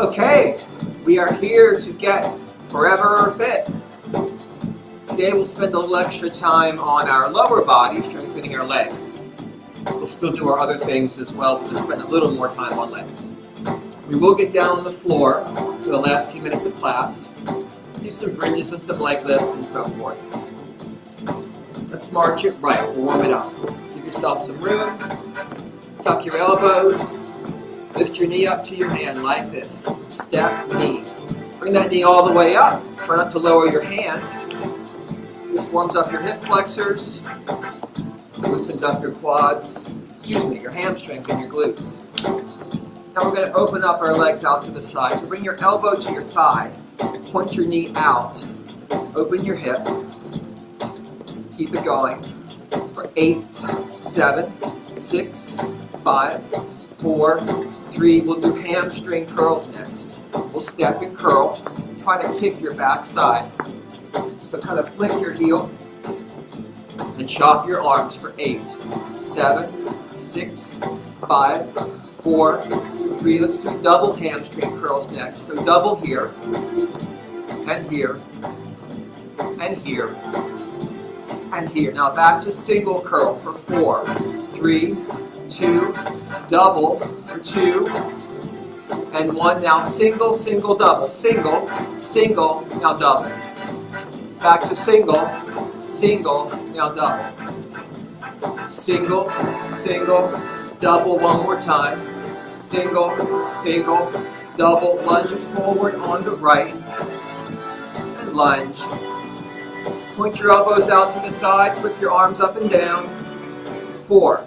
Okay, we are here to get forever fit. Today we'll spend a little extra time on our lower body, strengthening our legs. We'll still do our other things as well, but just spend a little more time on legs. We will get down on the floor for the last few minutes of class, do some bridges and some leg lifts and so forth. Let's march it right, we'll warm it up. Give yourself some room, tuck your elbows, lift your knee up to your hand like this. Step, knee. Bring that knee all the way up. Try not to lower your hand. This warms up your hip flexors, loosens up your quads, your hamstrings and your glutes. Now we're going to open up our legs out to the side. So bring your elbow to your thigh, point your knee out, open your hip, keep it going for 8, 7, 6, 5, 4, 3. We'll do hamstring curls next. We'll step and curl. Try to kick your back side. So kind of flick your heel and chop your arms for 8, 7, 6, 5, 4, 3. Let's do double hamstring curls next. So double here, and here, and here, and here. Now back to single curl for 4, 3, 2, double for 2, and 1. Now single, single, double. Single, single, now double. Back to single, single, now double. Single, single, double one more time. Single, single, double. Lunge it forward on the right. And lunge. Point your elbows out to the side. Flip your arms up and down. 4,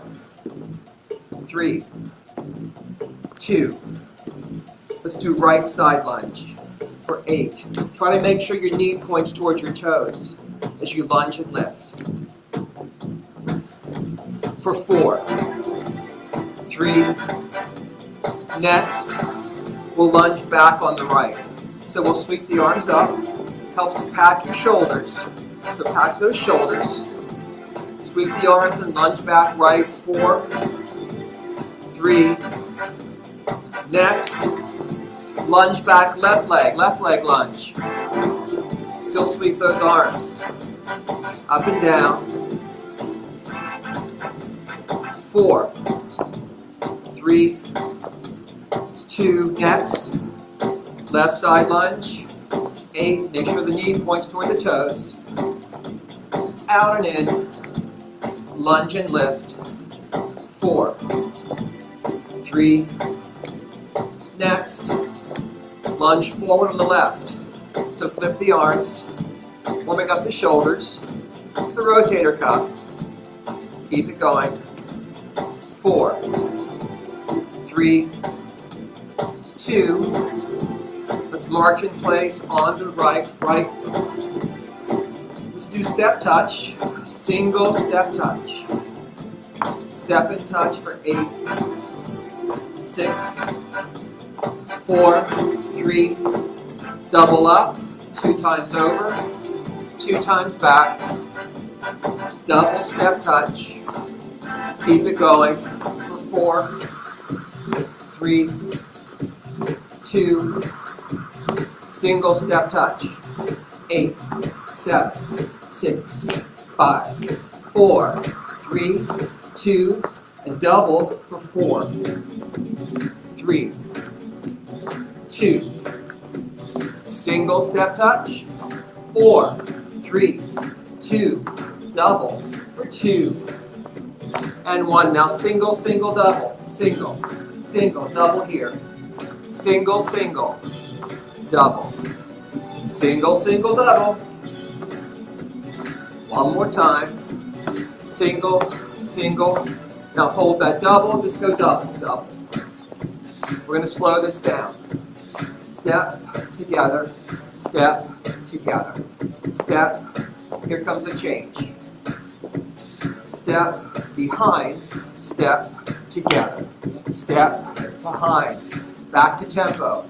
3, 2. Let's do right side lunge for 8. Try to make sure your knee points towards your toes as you lunge and lift. For 4, 3. Next, we'll lunge back on the right. So we'll sweep the arms up. Helps to pack your shoulders. So pack those shoulders. Sweep the arms and lunge back right. 4, 3. Next, lunge back left leg lunge. Still sweep those arms. Up and down. 4, 3, 2. Next, left side lunge. 8. Make sure the knee points toward the toes. Out and in. Lunge and lift. 4, 3. Next, lunge forward on the left. So flip the arms, warming up the shoulders, the rotator cuff. Keep it going. 4, 3, 2. Let's march in place on the right. Let's do step touch, single step touch. Step and touch for 8, 6, 4, 3, double up, 2 times over, 2 times back, double step touch, keep it going for 4, 3, 2, single step touch, 8, 7, 6, 5, 4, 3, 2, and double for 4, 3, 2, single step touch, 4, 3, 2, double for 2, and 1. Now single, single, double, single, single, double here, single, single, double, single, single, double. One more time, single, single. Now hold that double, just go double, double. We're going to slow this down. Step together, step together, step. Here comes a change. Step behind, step together, step behind. Back to tempo.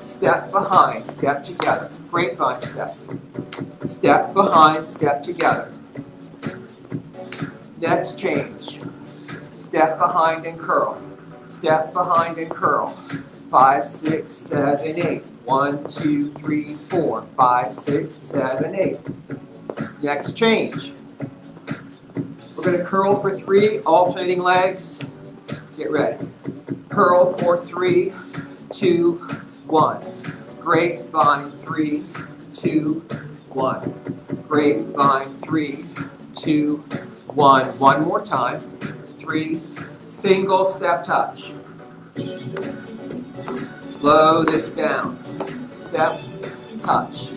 Step behind, step together. Grapevine step. Step behind, step together. Next change. Step behind and curl. Step behind and curl. 5, 6, 7, 8. 1, 2, 3, 4, 5, 6, 7, 8. Next change. We're going to curl for 3, alternating legs. Get ready. Curl for 3, 2, 1. Grapevine, 3, 2, 1. Grapevine, 3, 2, 1. One more time. 3, single step touch. Slow this down. Step, touch.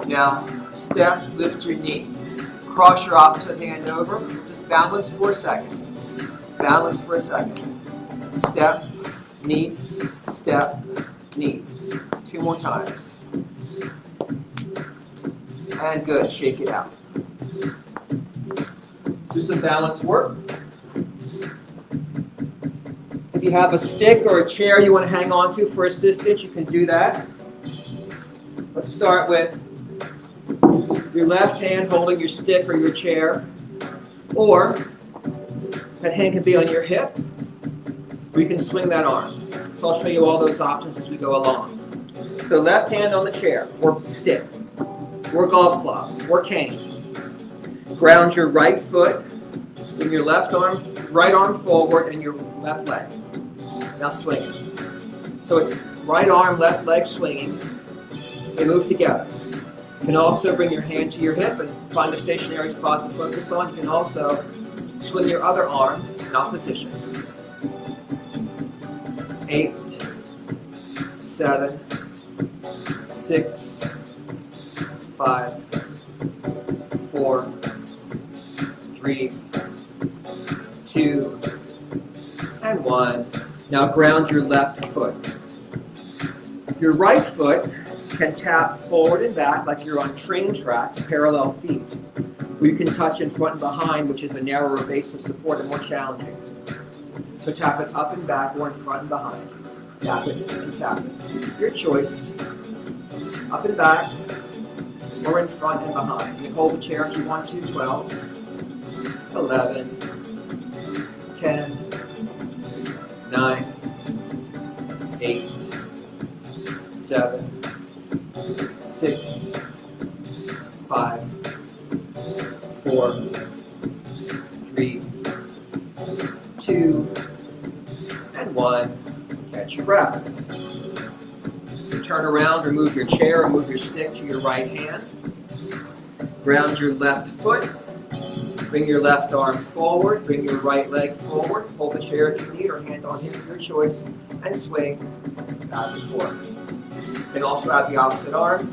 Now, step, lift your knee. Cross your opposite hand over. Just balance for a second. Balance for a second. Step, knee, step, knee. 2 more times. And good. Shake it out. Do some balance work. If you have a stick or a chair you want to hang on to for assistance, you can do that. Let's start with your left hand holding your stick or your chair, or that hand can be on your hip, or you can swing that arm. So I'll show you all those options as we go along. So left hand on the chair, or stick, or golf club, or cane. Ground your right foot, bring your right arm forward, and your left leg. Now swing it. So it's right arm, left leg swinging. They move together. You can also bring your hand to your hip and find a stationary spot to focus on. You can also swing your other arm in opposition. 8, 7, 6, 5, 4, 3, 2, and 1. Now ground your left foot. Your right foot can tap forward and back like you're on train tracks, parallel feet. Or you can touch in front and behind, which is a narrower base of support and more challenging. So tap it up and back or in front and behind. Tap it and tap it. Your choice. Up and back or in front and behind. You can hold the chair if you want to. 12, 11, 10, 9, 8, 7, 6, 5, 4, 3, 2, and 1. Catch your breath. Turn around or move your chair or move your stick to your right hand. Ground your left foot. Bring your left arm forward. Bring your right leg forward. Hold the chair if you need or hand on hip, your choice. And swing back and forth. You can also have the opposite arm.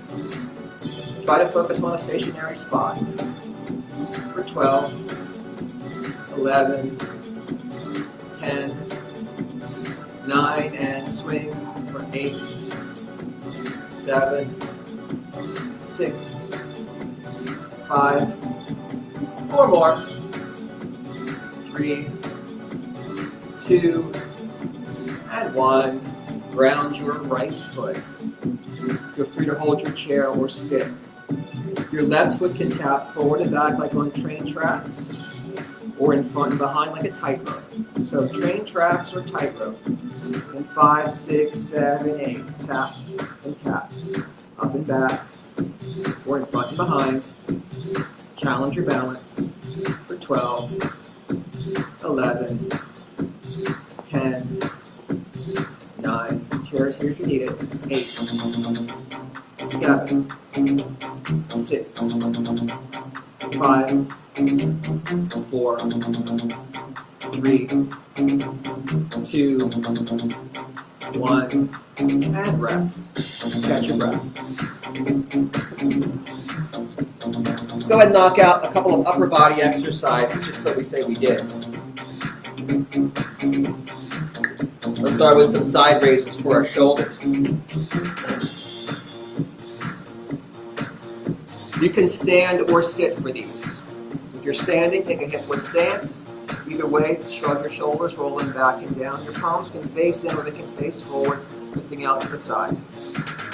Try to focus on a stationary spot. For 12, 11, 10, 9, and swing for 8, 7, 6, 5, 4 more, 3, 2, and 1. Ground your right foot. Feel free to hold your chair or stick. Your left foot can tap forward and back like on train tracks, or in front and behind like a tightrope. So train tracks or tightrope. And 5, 6, 7, 8. Tap and tap. Up and back, or in front and behind. Challenge your balance for 12, 11, 10, 9. Chairs here if you need it. 8, 7, 6, 5, 4, 3, 2, 1, and rest. Catch your breath. Let's go ahead and knock out a couple of upper body exercises, just so we say we did. Let's start with some side raises for our shoulders. You can stand or sit for these. If you're standing, take a hip width stance. Either way, shrug your shoulders, rolling back and down. Your palms can face in or they can face forward, lifting out to the side.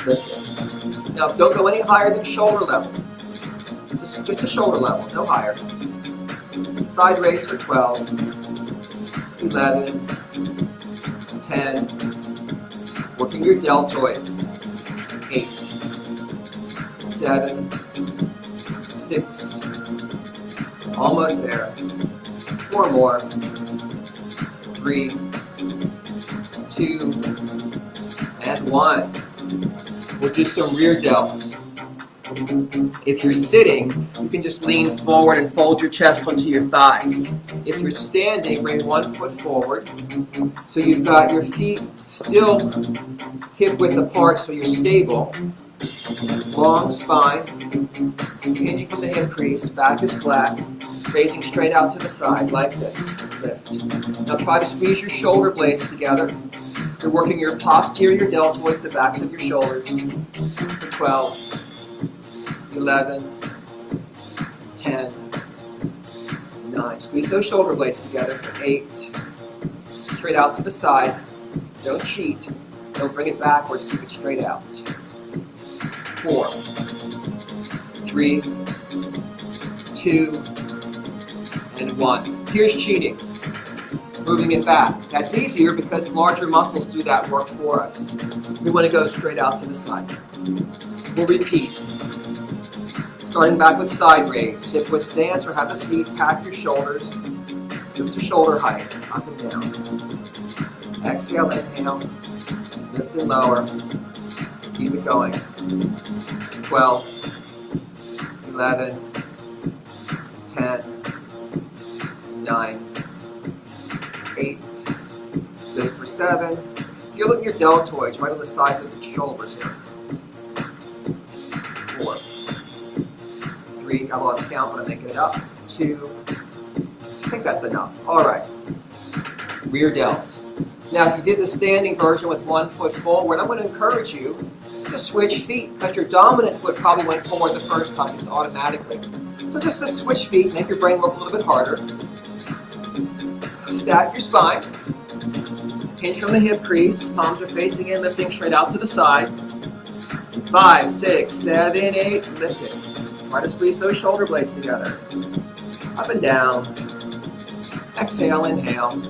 Lift it. Now, don't go any higher than shoulder level. Just a shoulder level, no higher. Side raise for 12, 11, 10, Working your deltoids. 8, 7, 6, almost there. 4 more. 3, 2, and 1. We'll do some rear delts. If you're sitting, you can just lean forward and fold your chest onto your thighs. If you're standing, bring 1 foot forward. So you've got your feet still hip width apart so you're stable. Long spine, hinging from the hip crease, back is flat, raising straight out to the side like this. Lift. Now try to squeeze your shoulder blades together. You're working your posterior deltoids, the backs of your shoulders. For 12, 11, 10, 9. Squeeze those shoulder blades together for 8. Straight out to the side. Don't cheat. Don't bring it backwards. Keep it straight out. 4, 3, 2, and 1. Here's cheating. Moving it back. That's easier because larger muscles do that work for us. We want to go straight out to the side. We'll repeat. Starting back with side raise. Hip width stance or have a seat. Pack your shoulders. Lift to shoulder height. Up and down. Exhale, inhale. Lift and lower. Keep it going. 12, 11, 10, 9, 8. Lift for 7. Feel it in your deltoids, right on the sides of the shoulders here. 4, 3. I lost count, but I'm making it up. 2. I think that's enough. All right. Rear delts. Now, if you did the standing version with 1 foot forward, I'm going to encourage you to switch feet because your dominant foot probably went forward the first time just automatically. So just to switch feet, make your brain work a little bit harder. Stack your spine. Hinge from the hip crease. Palms are facing in, lifting straight out to the side. 5, 6, 7, 8. Lift it. Try to squeeze those shoulder blades together. Up and down. Exhale, inhale.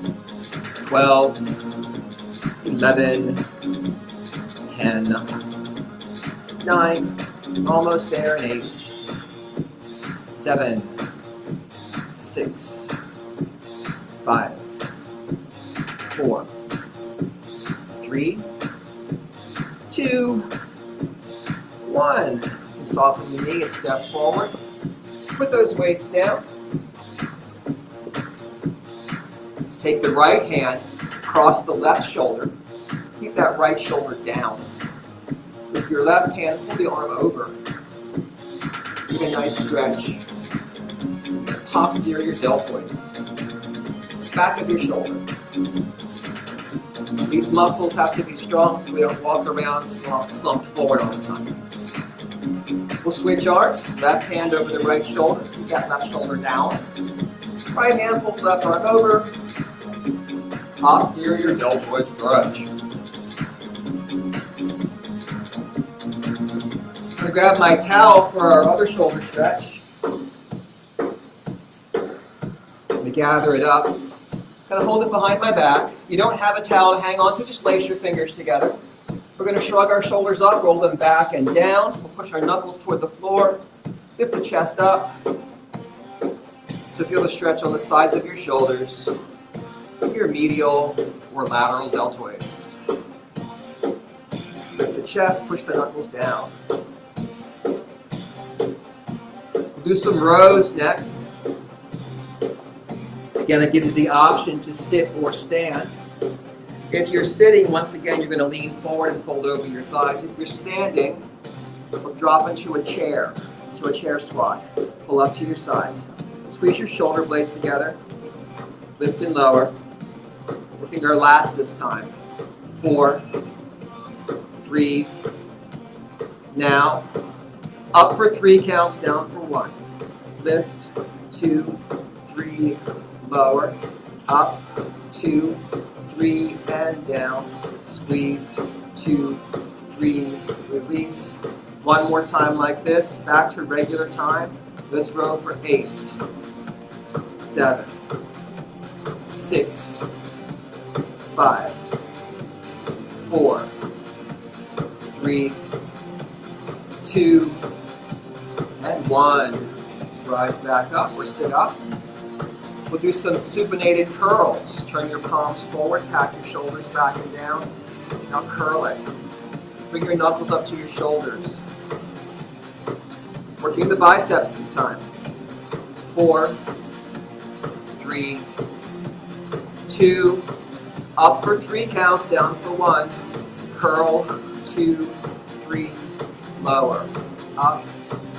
12, 11, 10, 9, almost there, and 8, 7, 6, 5, 4, 3, 2, 1. Soften the knee and step forward. Put those weights down. Let's take the right hand, cross the left shoulder. Keep that right shoulder down. With your left hand, pull the arm over. Give a nice stretch. Posterior deltoids. Back of your shoulder. These muscles have to be strong so we don't walk around slumped forward all the time. We'll switch arms. Left hand over the right shoulder. Keep that left shoulder down. Right hand pulls left arm over. Posterior deltoid stretch. I'm going to grab my towel for our other shoulder stretch. I'm going to gather it up. Kind of hold it behind my back. You don't have a towel to hang on to, just lace your fingers together. We're going to shrug our shoulders up, roll them back and down. We'll push our knuckles toward the floor. Lift the chest up. So feel the stretch on the sides of your shoulders, your medial or lateral deltoids. Lift the chest, push the knuckles down. We'll do some rows next. Again, I give you the option to sit or stand. If you're sitting, once again, you're going to lean forward and fold over your thighs. If you're standing, we'll drop into a chair squat. Pull up to your sides. Squeeze your shoulder blades together. Lift and lower. Working our lats this time. 4, 3. Now, up for 3 counts, down for 1. Lift, 2, 3, lower, up, 2, 3, and down. Squeeze, 2, 3, release. One more time like this, back to regular time. Let's row for 8, 7, 6, 5, 4, 3, 2, and 1. Let's rise back up or sit up. We'll do some supinated curls. Turn your palms forward, pack your shoulders back and down. Now curl it. Bring your knuckles up to your shoulders. Working the biceps this time. 4, 3, 2, up for 3 counts, down for 1. Curl, 2, 3, lower. Up,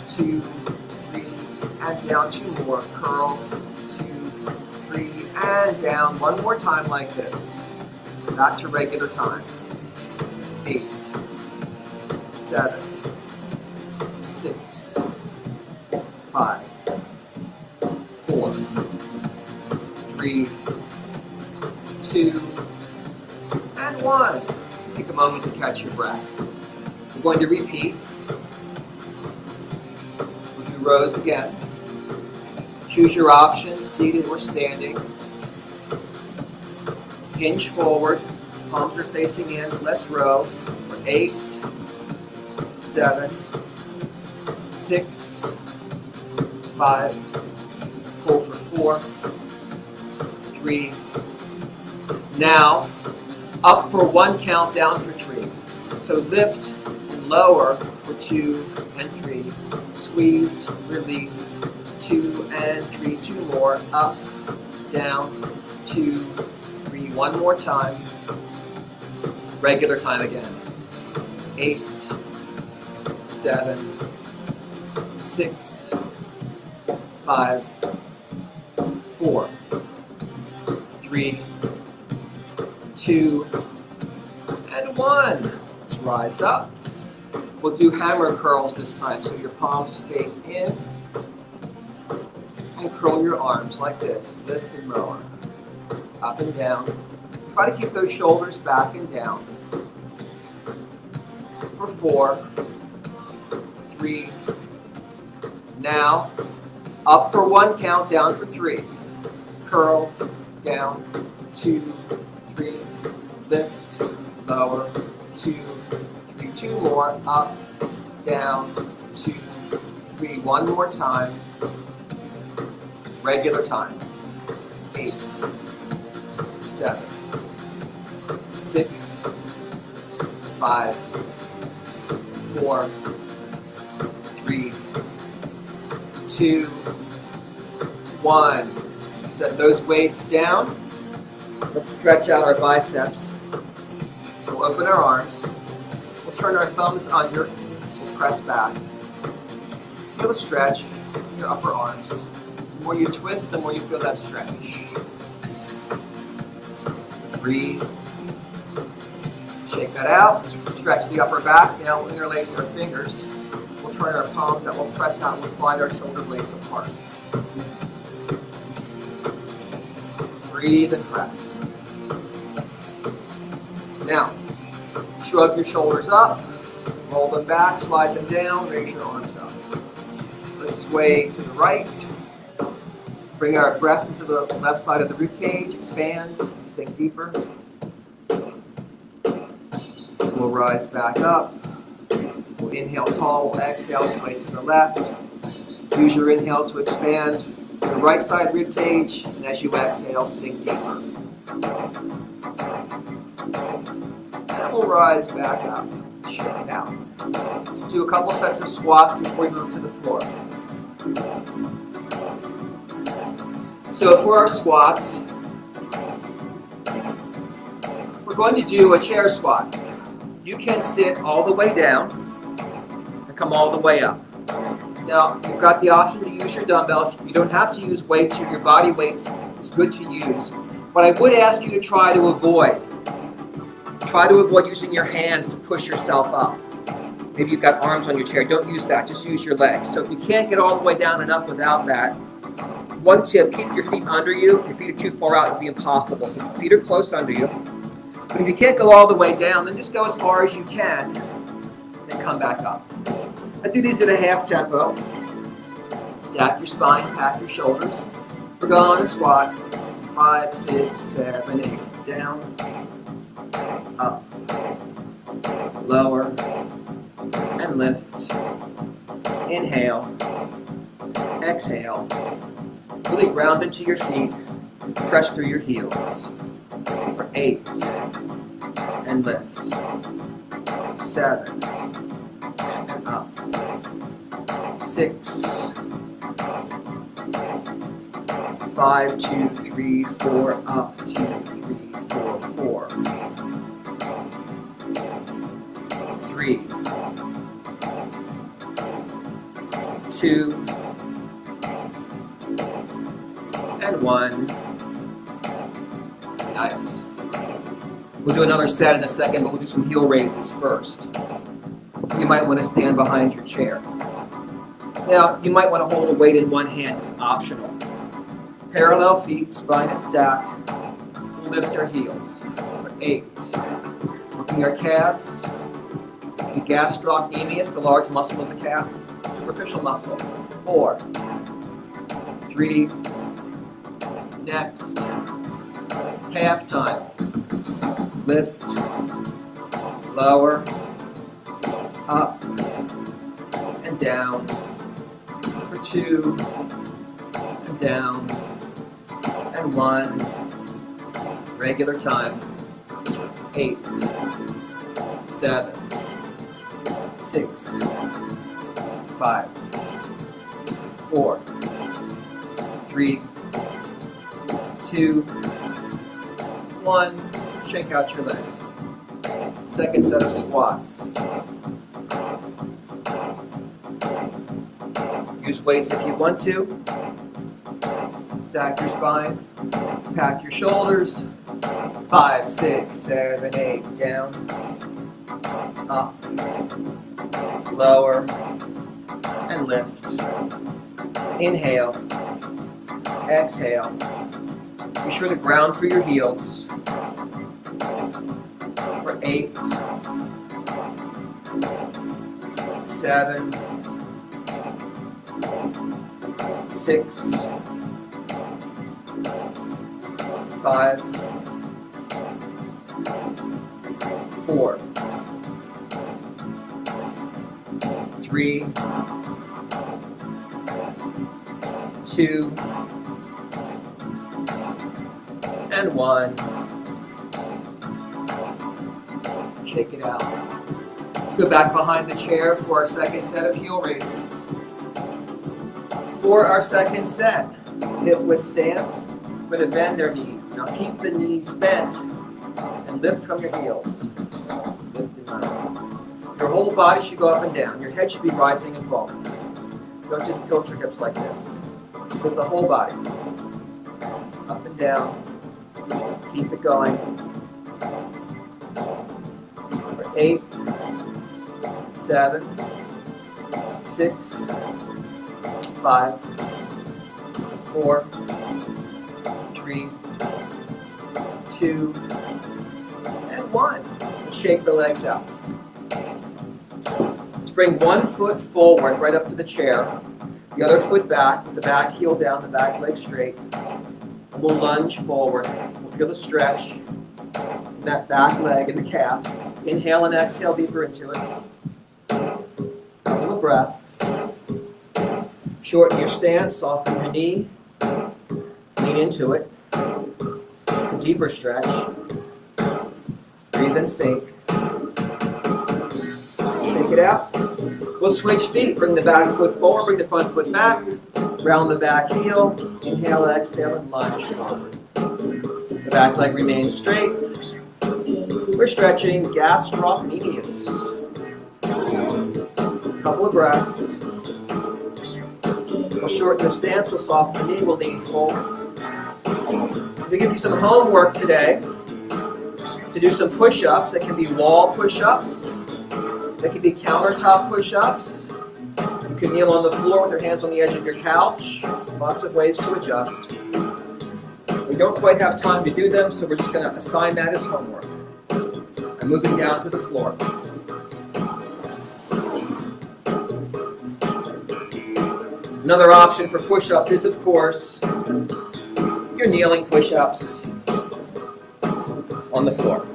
2, 3, and down 2 more. Curl, 2, 3, and down. One more time like this. Back to regular time. 8, 7, 6, 5, 4, 3, 2, and 1. Take a moment to catch your breath. We're going to repeat. We'll do rows again. Choose your options, seated or standing. Hinge forward. Palms are facing in. Let's row for 8, 7, 6, 5, pull for 4, 3. Now, up for 1 count, down for 3. So lift and lower for 2 and 3. Squeeze, release, 2 and 3. 2 more. Up, down, 2, 3. 1 more time. Regular time again. 8, 7, 6, 5, 4, 3, 2, and 1. Let's rise up. We'll do hammer curls this time. So your palms face in and curl your arms like this. Lift and lower. Up and down. Try to keep those shoulders back and down. For 4, 3. Now, up for 1 count, down for 3. Curl, down, 2, 3. Lift, lower, 2, 3. 2 more. Up, down, 2, 3. 1 more time. Regular time. 8, 7, 6, 5, 4, 3, 2, 1. Set those weights down. Let's stretch out our biceps. We'll open our arms. We'll turn our thumbs under. We'll press back. Feel a stretch in your upper arms. The more you twist, the more you feel that stretch. Breathe. Shake that out. Stretch the upper back. Now we'll interlace our fingers. We'll turn our palms out. We'll press out. We'll slide our shoulder blades apart. Breathe and press. Now, shrug your shoulders up. Roll them back. Slide them down. Raise your arms up. Let's sway to the right. Bring our breath into the left side of the ribcage. Expand. Sink deeper. We'll rise back up. We'll inhale tall. We'll exhale, sway to the left. Use your inhale to expand the right side ribcage. And as you exhale, sink deeper. And we'll rise back up. Shake it out. Let's do a couple sets of squats before we move to the floor. So for our squats, we're going to do a chair squat. You can sit all the way down and come all the way up. Now, you've got the option to use your dumbbells. You don't have to use weights. Your body weights is good to use. But I would ask you to try to avoid using your hands to push yourself up. Maybe you've got arms on your chair. Don't use that. Just use your legs. So if you can't get all the way down and up without that, one tip, keep your feet under you. If your feet are too far out, it would be impossible. So your feet are close under you. But if you can't go all the way down, then just go as far as you can, then come back up. I do these at a half tempo. Stack your spine, pack your shoulders. We're going to squat. 5, 6, 7, 8. Down, up, lower, and lift. Inhale, exhale. Really ground into your feet. Press through your heels. For 8, and lift. 7, and up. 6, 5, 2, 3, 4, up, 2, 3, 4, 4. 3, 2, and 1. Nice. We'll do another set in a second, but we'll do some heel raises first. So you might want to stand behind your chair. Now, you might want to hold a weight in one hand. It's optional. Parallel feet, spine is stacked. We'll lift our heels. For 8. Working our calves. The gastrocnemius, the large muscle of the calf. Superficial muscle. 4. 3. Next. Half time. Lift. Lower. Up. And down. For 2. And down. And 1. Regular time. 8. 7. 6. 5. 4. 3. 2. 1. Shake out your legs. Second set of squats. Use weights if you want to. Stack your spine. Pack your shoulders. 5, 6, 7, 8. Down. Up. Lower. And lift. Inhale. Exhale. Be sure to ground through your heels. For 8, 7, 6, 5, 4, 3, 2, and 1. Shake it out. Let's go back behind the chair for our second set of heel raises. For our second set, hip width stance, we're going to bend our knees. Now keep the knees bent and lift from your heels. Lift and lift. Your whole body should go up and down. Your head should be rising and falling. Don't just tilt your hips like this. Lift the whole body. Up and down. Keep it going. For 8, 7, 6, 5, 4, 3, 2, and 1. Shake the legs out. Let's bring one foot forward, right up to the chair. The other foot back, the back heel down, the back leg straight. And we'll lunge forward. We'll feel the stretch in that back leg and the calf. Inhale and exhale deeper into it. Couple of breaths. Shorten your stance, soften your knee. Lean into it. It's a deeper stretch. Breathe and sink. Shake it out. We'll switch feet. Bring the back foot forward, bring the front foot back. Round the back heel. Inhale, exhale, and lunge forward. The back leg remains straight. We're stretching gastrocnemius. Couple of breaths. We'll shorten the stance, we'll soften the knee, we'll lean forward. I'm going to give you some homework today to do some push-ups. That can be wall push-ups. That can be countertop push-ups. You can kneel on the floor with your hands on the edge of your couch. Lots of ways to adjust. We don't quite have time to do them, so we're just going to assign that as homework. I'm moving down to the floor. Another option for push-ups is, of course, your kneeling push-ups on the floor.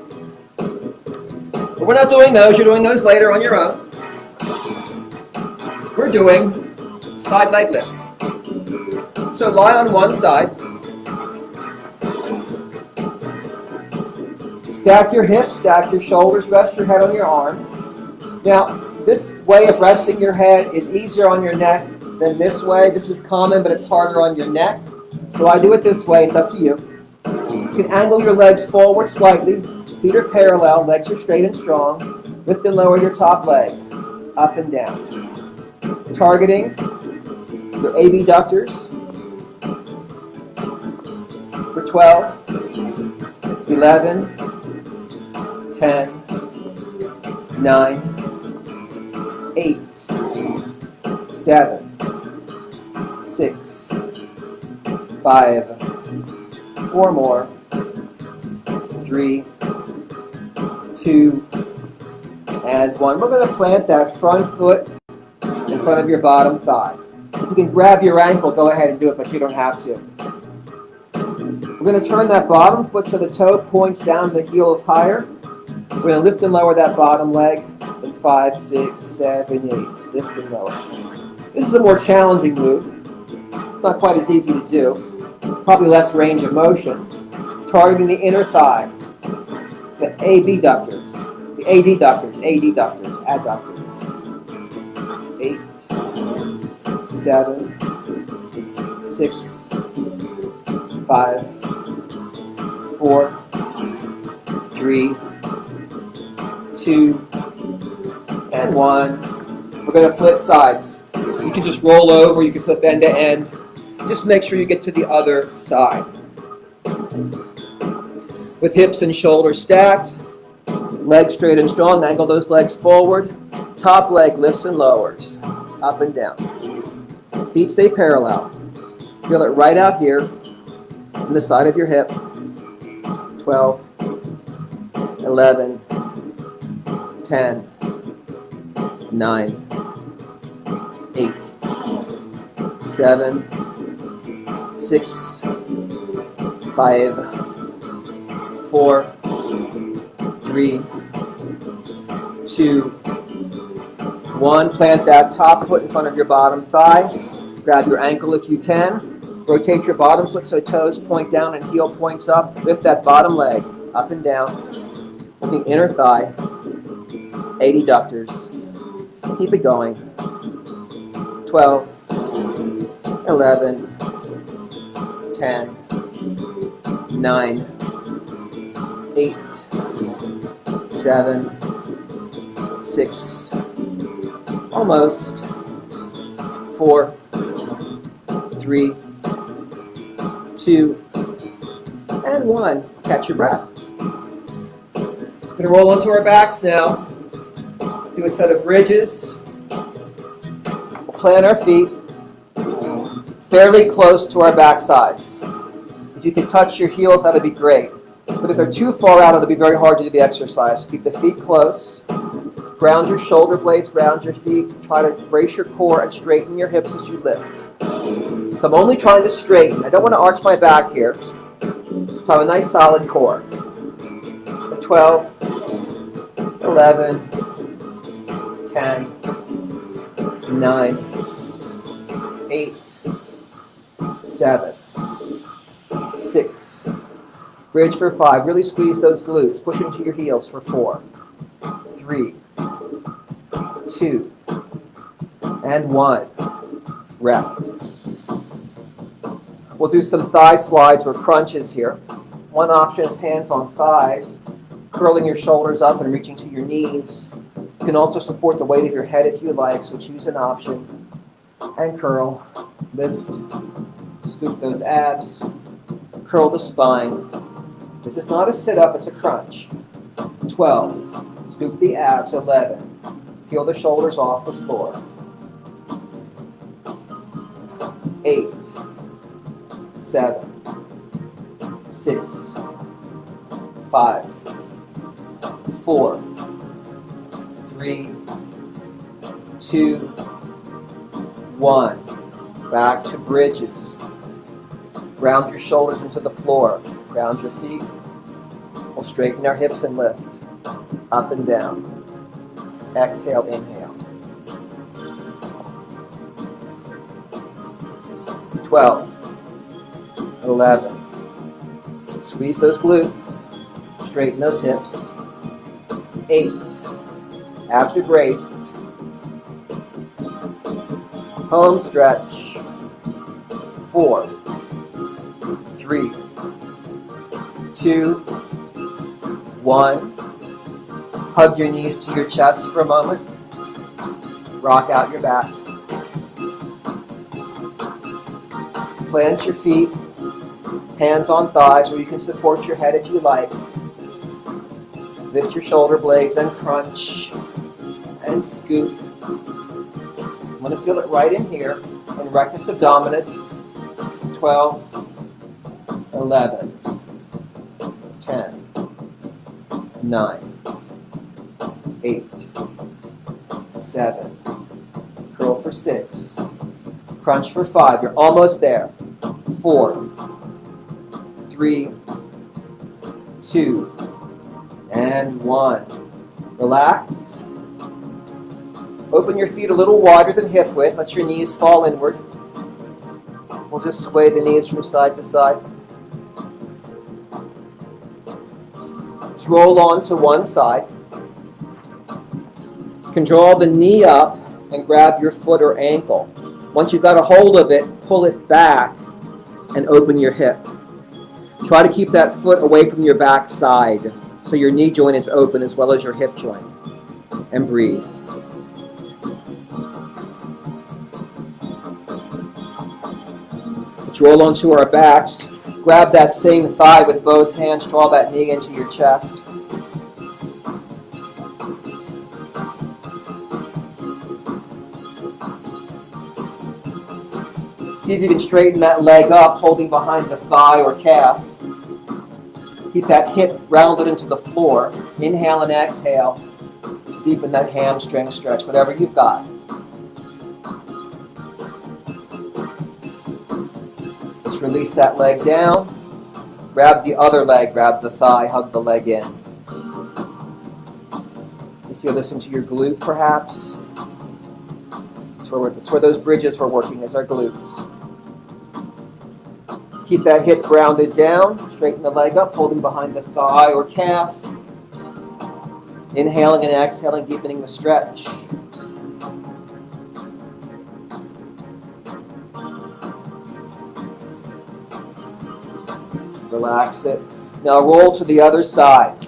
But we're not doing those. You're doing those later on your own. We're doing side leg lift. So lie on one side. Stack your hips, stack your shoulders, rest your head on your arm. Now, this way of resting your head is easier on your neck than this way. This is common, but it's harder on your neck. So I do it this way. It's up to you. You can angle your legs forward slightly. Feet are parallel. Legs are straight and strong. Lift and lower your top leg. Up and down. Targeting your abductors for 12, 11, 10, 9, 8, 7, 6, 5, 4 more, 3, 2, and 1. We're going to plant that front foot in front of your bottom thigh. If you can grab your ankle, go ahead and do it, but you don't have to. We're going to turn that bottom foot so the toe points down, the heel is higher. We're going to lift and lower that bottom leg in 5, 6, 7, 8. Lift and lower. This is a more challenging move. It's not quite as easy to do. Probably less range of motion. Targeting the inner thigh. The abductors. The adductors. Adductors. 8, 7, 6, 5, 4, 3, 2, and 1. We're going to flip sides. You can just roll over, you can flip end to end. Just make sure you get to the other side. With hips and shoulders stacked, legs straight and strong, angle those legs forward. Top leg lifts and lowers, up and down. Feet stay parallel. Feel it right out here on the side of your hip. 12, 11, 10, 9, 8, 7, 6, 5, 4, 3, 2, 1. Plant that top foot in front of your bottom thigh. Grab your ankle if you can. Rotate your bottom foot so toes point down and heel points up. Lift that bottom leg up and down. Looking inner thigh. Adductors. Keep it going. 12, 11, 10, 9, 8, 7, 6, almost, 4, 3, 2, and 1. Catch your breath. We're going to roll onto our backs now. Do a set of bridges. We'll plant our feet fairly close to our back sides. If you can touch your heels, that would be great. But if they're too far out, it'll be very hard to do the exercise. Keep the feet close. Ground your shoulder blades, ground your feet. Try to brace your core and straighten your hips as you lift. So I'm only trying to straighten. I don't want to arch my back here. So I have a nice solid core. 12, 11, 10, 9, 8, 7, 6. Bridge for 5. Really squeeze those glutes. Push into your heels for 4, 3, 2, and 1. Rest. We'll do some thigh slides or crunches here. One option is hands on thighs, curling your shoulders up and reaching to your knees. You can also support the weight of your head if you like, so choose an option. And curl, lift, scoop those abs, curl the spine. This is not a sit-up, it's a crunch. 12, scoop the abs. 11, peel the shoulders off the floor. 8, 7, 6, 5, 4, 3, 2, 1. Back to bridges. Ground your shoulders into the floor. Ground your feet. We'll straighten our hips and lift. Up and down. Exhale, inhale. 12, 11. Squeeze those glutes. Straighten those hips. 8. Abs are braced. Home stretch. 4, 3, 2, 1. Hug your knees to your chest for a moment. Rock out your back. Plant your feet, hands on thighs where you can support your head if you like. Lift your shoulder blades and crunch and scoop. I'm going to feel it right in here in rectus abdominis. 12, 11, 10, 9, 8, 7, curl for 6, crunch for 5. You're almost there. 4, 3, 2, and 1. Relax. Open your feet a little wider than hip width. Let your knees fall inward. We'll just sway the knees from side to side. Let's roll on to one side. You can draw the knee up and grab your foot or ankle. Once you've got a hold of it, pull it back and open your hip. Try to keep that foot away from your back side so your knee joint is open as well as your hip joint. And breathe. Let's roll onto our backs. Grab that same thigh with both hands. Draw that knee into your chest. See if you can straighten that leg up, holding behind the thigh or calf. Keep that hip rounded into the floor. Inhale and exhale. Deepen that hamstring stretch, whatever you've got. Let's release that leg down. Grab the other leg, grab the thigh, hug the leg in. You feel this into your glute, perhaps? It's where those bridges we're working is our glutes. Keep that hip grounded down. Straighten the leg up, holding behind the thigh or calf. Inhaling and exhaling, deepening the stretch. Relax it. Now roll to the other side.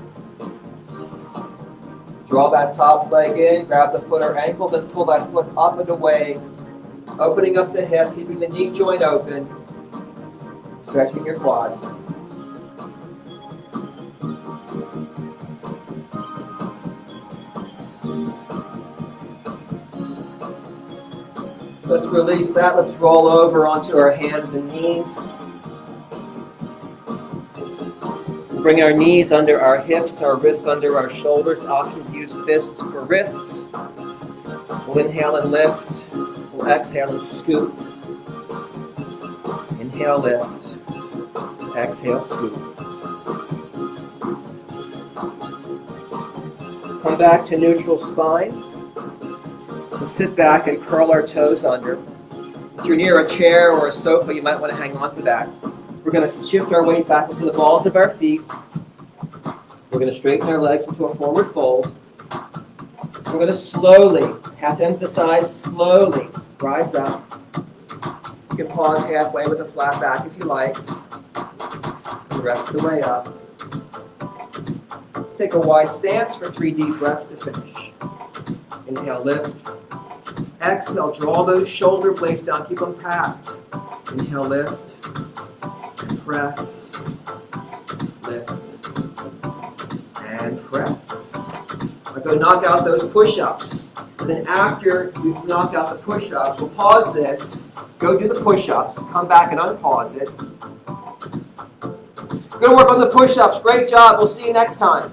Draw that top leg in, grab the foot or ankle, then pull that foot up and away. Opening up the hip, keeping the knee joint open. Stretching your quads. Let's release that. Let's roll over onto our hands and knees. Bring our knees under our hips, our wrists under our shoulders. Option to use fists for wrists. We'll inhale and lift. We'll exhale and scoop. Inhale, lift. Exhale, scoop. Come back to neutral spine. We'll sit back and curl our toes under. If you're near a chair or a sofa, you might want to hang on to that. We're going to shift our weight back into the balls of our feet. We're going to straighten our legs into a forward fold. We're going to slowly, have to emphasize slowly, rise up. You can pause halfway with a flat back if you like. And rest the way up. Let's take a wide stance for 3 deep breaths to finish. Inhale, lift. Exhale, draw those shoulder blades down, keep them packed. Inhale, lift. Press, lift, and press. Now go knock out those push-ups. And then after you've knocked out the push-ups, we'll pause this, go do the push-ups, come back and unpause it. We're going to work on the push-ups. Great job. We'll see you next time.